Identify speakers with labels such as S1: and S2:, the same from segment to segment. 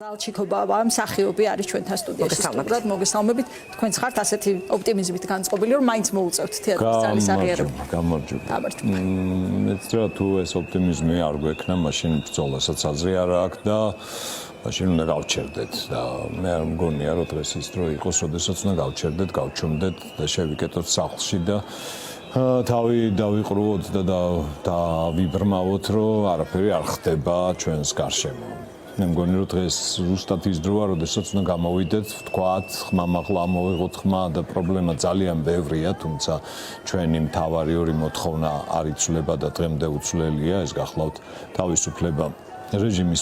S1: Ალჩიკობა მსახიობი არის ჩვენთან სტუდიაში. სტუმრად მოგესალმებით. თქვენც ხართ ასეთი ოპტიმიზმით განწყობილი, რომ მაინც მოუწევთ თეატრის ძალის აღიარება.
S2: გამარჯობა. მეც რა თუ ეს ოპტიმიზმი არ გვექნა, მაშინ ბრძოლასაც აზრი არ აქვს და მაშინ უნდა გავჩერდეთ და მე არ მგონია რომ დღეს ის დრო იყოს, როდესაც უნდა გავჩერდეთ, გავჩუმდეთ და შევიკეტოთ სახლში და თავი დავიყრუოთ და ვიბრმავოთ, რომ არაფერი არ ხდება ჩვენს გარშემო. მე მგონი რომ დღეს ზუსტად ის დროა, როდესაც უნდა გამოვიდეთ, ვთქვათ, ხმამაღლა ამოვიღოთ ხმა და პრობლემა ძალიან ბევრია, თუმცა ჩვენი მთავარი ორი მოთხოვნა არ იცვლება და დღემდე უცვლელია, ეს გახლავთ თავისუფლება რეჟიმის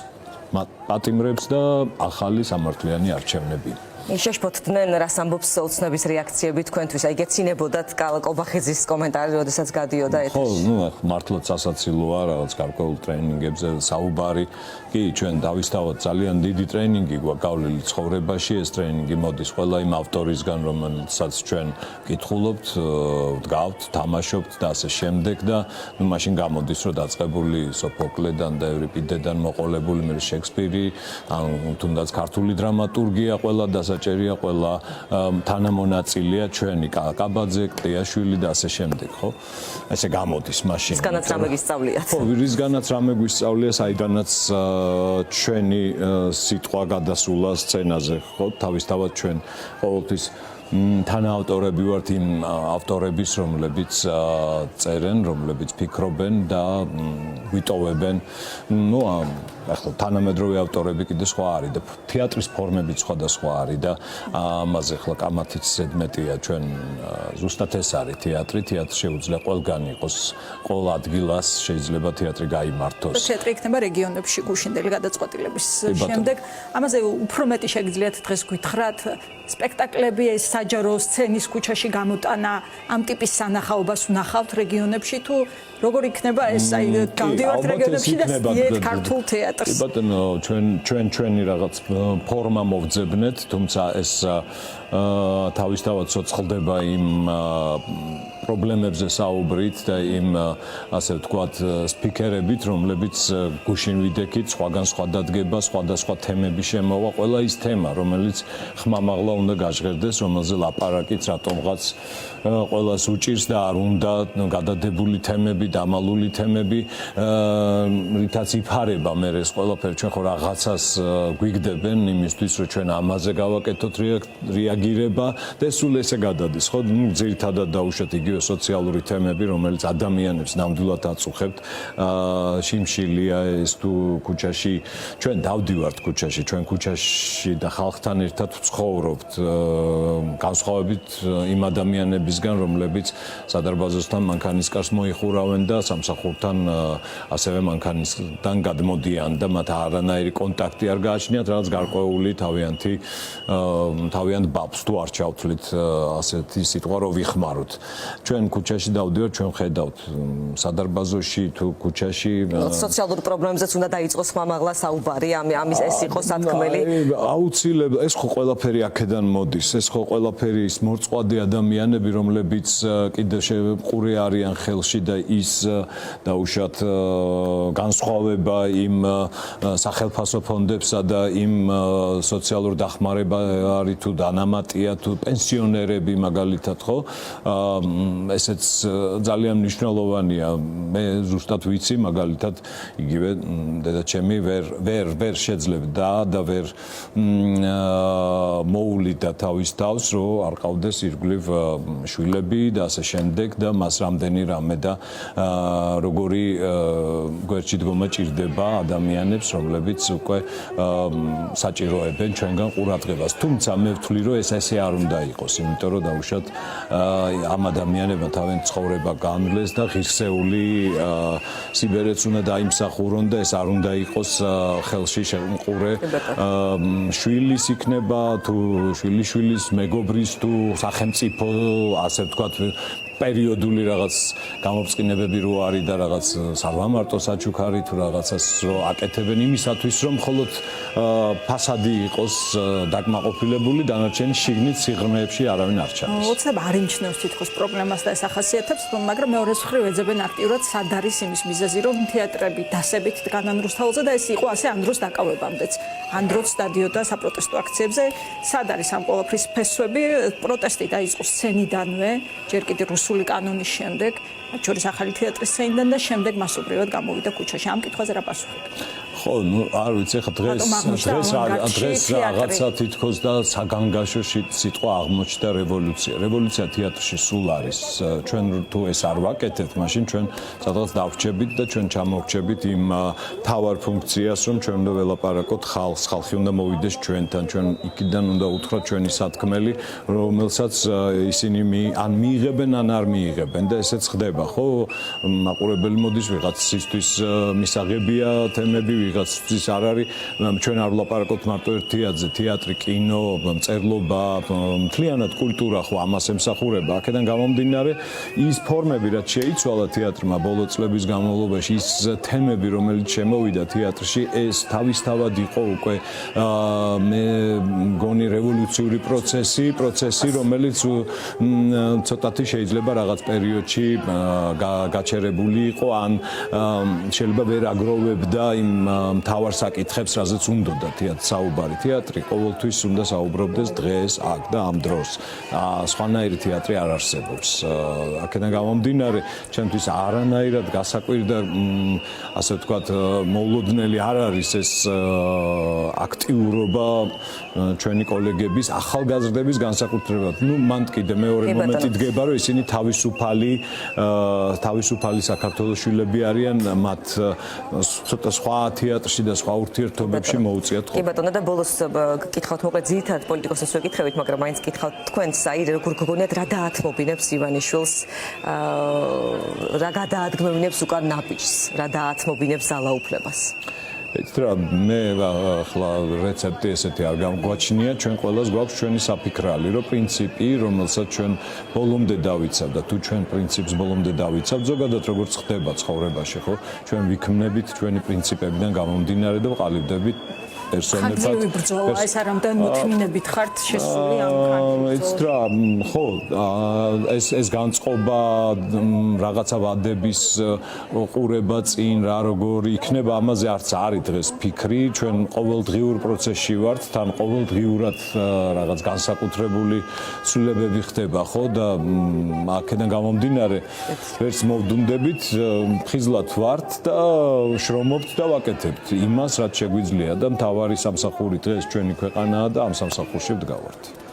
S2: პატიმრებს და ახალი სამართლიანი არჩევნები.
S3: შეშფოთდნენ რას ამბობს ოცნების რეაქციები თქვენთვის, აი გეცინებოდათ კობახიძის კომენტარი, როდესაც გადიოდა ეთერში.
S2: ხო, ნუ მართლაც ასაცილოა, რაღაც გარკვეულ ტრენინგებზე საუბარი. კი, ჩვენ დავისთავოთ ძალიან დიდი ტრენინგი გვაქვს გავლილი ცხოვრებაში, ეს ტრენინგი მოდის ყველა იმ ავტორისგან, რომელსაც ჩვენ კითხულობთ, ვდგავთ, თამაშობთ და ასე შემდეგ და ნუ მაშინ გამოდის, რომ დაწყებული სოფოკლედან და ევრიპიდედან მოყოლებული მე შექსპირი, ან თუნდაც ქართული დრამატურგია ყველა დასაჭერია, ყველა თანამონაწილეა ჩვენი კაკაბაძე, კტიაშვილი და ასე შემდეგ, ხო? ესე გამოდის მაშინ.
S3: რისგანაც რამე გისწავლიათ.
S2: ხო, რისგანაც რამე გვისწავლია, საიდანაც ჩვენი სიტყვა გადასულა სცენაზე, ხო? თავისთავად ჩვენ ყოველთვის თანაავტორები ვართ იმ ავტორების, რომლებიც წერენ, რომლებიც ფიქრობენ და ვიტოვებენ. ნუ ახლა თანამედროვე ავტორები კიდე სხვა არის და თეატრის ფორმებიც სხვადასხვა არის და ამაზე ახლა კამათიც ზედმეტია ჩვენ ზუსტად ეს არის თეატრი. თეატრი შეუძლია ყველგან იყოს, ყოველ ადგილას შეიძლება თეატრი გაიმართოს.
S1: თეატრი იქნება რეგიონებში გუშინდელი გადაწყვეტილების შემდეგ. ამაზე უფრო მეტი შეგიძლიათ დღეს გითხრათ, სპექტაკლები ეს საჯარო სცენის ქუჩაში გამოტანა ამ ტიპის სანახაობას ვნახავთ რეგიონებში თუ როგორ იქნება ეს აი გავდივართ რეგიონებში და სდიეთ ქართულ თეატრს.
S2: ბატონო, ჩვენი რაღაც ფორმა მოვძებნეთ, თუმცა ეს თავისთავად ცოცხლდება იმ პრობლემებზე საუბრით და იმ ასე ვთქვათ სპიკერებით, რომლებიც გუშინ ვიდექით, სხვაგან სხვა დადგება, სხვადასხვა თემები შემოვა, ყველა ის თემა, რომელიც ხმამაღლა უნდა გაჟღერდეს, რომელზე ლაპარაკიც რატომღაც ყველას უჭირს და არ უნდა გადადებული თემები, დამალული თემები, რითაც იფარება მე ეს ყველაფერი ჩვენ ხო რაღაცას გვიგდებენ იმისთვის, რომ ჩვენ ამაზე გავაკეთოთ რეაგირება და სულ ესე გადადის, ხო? ნუ ძირითადად დაუშვათ იგივე სოციალური თემები, რომელიც ადამიანებს ნამდვილად აწუხებთ. შიმშილია ეს თუ ქუჩაში, ჩვენ დავდივართ ქუჩაში, ჩვენ ქუჩაში და ხალხთან ერთად ვცხოვრობთ, განსხვავებით იმ ადამიანებისგან, რომლებიც სადარბაზოსთან მანქანისკარს მოიხურავენ და სამსახურთან ასევე მანქანისგან გადმოდიან და მათ არანაირი კონტაქტი არ გააჩნიათ, რაღაც გარკვეული თავიანთ ბაბს თუ არ ჩავთვლით ასეთი სიტყვა, რომ ვიხმაროთ. ჩვენ ქუჩაში დავდივართ, ჩვენ ხედავთ სადარბაზოში თუ ქუჩაში
S3: სოციალურ პრობლემებზეც უნდა დაიწყოს ხმამაღლა საუბარი, ამის ეს იყო სათქმელი.
S2: აუცილებლად ეს ხო ყველაფერი აქედან მოდის, ეს ხო ყველაფერი ის მორწყვადი ადამიანები, რომლებიც კიდე ყური არიან ხელში და ის დაუშვათ განსხვავება იმ სახელმწიფო ფონდებსა და იმ სოციალურ დახმარება არის თუ დანამატია თუ პენსიონერები მაგალითად ხო ესეც ძალიან მნიშვნელოვანია. მე ზუსტად ვიცი მაგალითად იგივე დედაჩემი ვერ შეძლებდა და ვერ მოულიდა თავის თავს, რომ არ ყავდეს ირგვლივ შვილები და ასე შემდეგ და მას რამდენი რამე და როგორი გვერდში დგომა ჭირდება ადამიანებს, რომლებიც უკვე საჭიროებენ ჩვენგან ყურადღებას. თუმცა მე ვთვლი, რომ ეს ესე არ უნდა იყოს, იმიტომ რომ დაუშვათ ამ ადამიანებმა თავიანთი ცხოვრება განვლეს და ღირსეული სიბერეც უნდა დაიმსახურონ და ეს არ უნდა იყოს ხელში შეყურე შვილის იქნება თუ შვილიშვილის მეგობრის თუ სახელმწიფო ასე ვთქვათ პერიოდული რაღაც გამოფწკინებები რო არის და რაღაც სარვამარტო საჩუქარი თუ რაღაცას რო აკეთებენ იმისათვის რომ მხოლოდ ფასადი იყოს დაკმაყოფილებული დანარჩენი შიგნით სიღრმეებში არავინ არ ჩადის.
S1: ოცნებ არ იმჩნევს თითქოს პრობლემას და ეს ახასიათებს, მაგრამ მეორე მხრივ ეძებენ აქტიურად სად არის იმის მიზეზი, რომ თეატრები დასებით დგან ანდროსთაულზე და ეს იყო ასე ანდროს დაკავებამდეც. ანდროს სტადიოდა საპროტესტო აქციებზე, სად არის ამ ყოველფრის ფესვები, პროტესტი დაიწყო სცენიდანვე, ჯერ კიდევ რუსული კანონის შემდეგ, მათ შორის ახალი თეატრის სცენიდან და შემდეგ მასობრივად გამოვიდა ქუჩაში. ამ კითხვაზე რა პასუხი?
S2: ხო, ну, არ ვიცი, ხა დღეს რაღაცა თითქოს და საგანგაშო სიტყვა აღმოჩნდა რევოლუცია. რევოლუცია თეატრში სულ არის. ჩვენ თუ ეს არ ვაკეთებთ, მაშინ ჩვენ სადღაც დავრჩებით და ჩვენ ჩამოვრჩებით იმ თავარ ფუნქციას, რომ ჩვენ უნდა ველაპარაკოთ ხალხს, ხალხი უნდა მოვიდეს ჩვენთან, ჩვენ იქიდან უნდა უთხრათ ჩვენი სათქმელი, რომელსაც ისინი ან მიიღებენ, ან არ მიიღებენ და ესეც ხდება, ხო? მაყურებელი მოდის ვიღაცისთვის მისაღებია თემები ვიღაცის არ არის ჩვენ არ ვლაპარაკობთ მარტო ერთ თეატრზე თეატრი კინო მწერლობა მთლიანად კულტურა ხო ამას ემსახურება აქედან გამომდინარე ის ფორმები რაც შეიცვალა თეატრმა ბოლო წლების განმავლობაში ის თემები რომელიც შემოვიდა თეატრში ეს თავისთავად იყო უკვე მე მგონი რევოლუციური პროცესი რომელიც ცოტათი შეიძლება რაღაც პერიოდში გაჩერებული იყო ან შეიძლება ვერ აგროვებდა იმ მთავარ საკითხებს, რაზეც უნდოდა საუბარი. თეატრი ყოველთვის უნდა საუბრობდეს დღეს, აქ და ამ დროს. სხვანაირი თეატრი არ არსებობს. აქედან გამომდინარე, ჩემთვის არანაირად გასაკვირი და ასე ვთქვათ, მოულოდნელი არ არის ეს აქტიურობა ჩვენი კოლეგების, ახალგაზრდების განსაკუთრებულად. ნუ მანდ კიდე მეორე მომენტი დგება, რომ ისინი თავისუფალი საქართველოს შვილები არიან, მათ ცოტა სხვა თეატრში და სხვა ურთიერთობებში მოუწიათ
S3: ხო. კი ბატონო და ბოლოს გკითხავთ მოკლედ ძირითადად პოლიტიკოსებს ვეკითხებით, მაგრამ მაინც გკითხავთ თქვენს აი როგორ გგონიათ რა დაათმობინებს ივანიშვილს რა გადაადგმევინებს უკან ნაბიჯს, რა დაათმობინებს ძალაუფლებას.
S2: ეცრა მე ახლა რეცეპტი ესეთი არ გამგვაჩნია ჩვენ ყველას გვაქვს ჩვენი საფიქრალი რომ პრინციპი რომელსაც ჩვენ ბოლომდე დავიცავ და თუ ჩვენ პრინციპს ბოლომდე დავიცავ ზოგადად როგორც ხდება ცხოვრებაში ხო ჩვენ ვიქმნებით ჩვენი პრინციპებიდან გამომდინარე და ვყალიბდებით
S1: ხანგრძლივი ბრძოლა ეს არ ამდა მოთმინებით ხართ შესული ამ
S2: ეცრა ხო ეს განწყობა რაღაცა ვადების ყურება წინ რა როგორი იქნება ამაზე არც არის დღეს ფიქრი ჩვენ ყოველდღიურ პროცესში ვართ თან ყოველდღიურად რაღაც განსაკუთრებული ცვლილებები ხდება ხო და აქედან გამომდინარე ვერც მოვდუნდებით ხიზლად ვართ და შრომობთ და ვაკეთებთ იმას რაც შეგვიძლია და მთავარი სამსახური დღეს ჩვენი ქვეყანაა და ამ სამსახურში ვდგავართ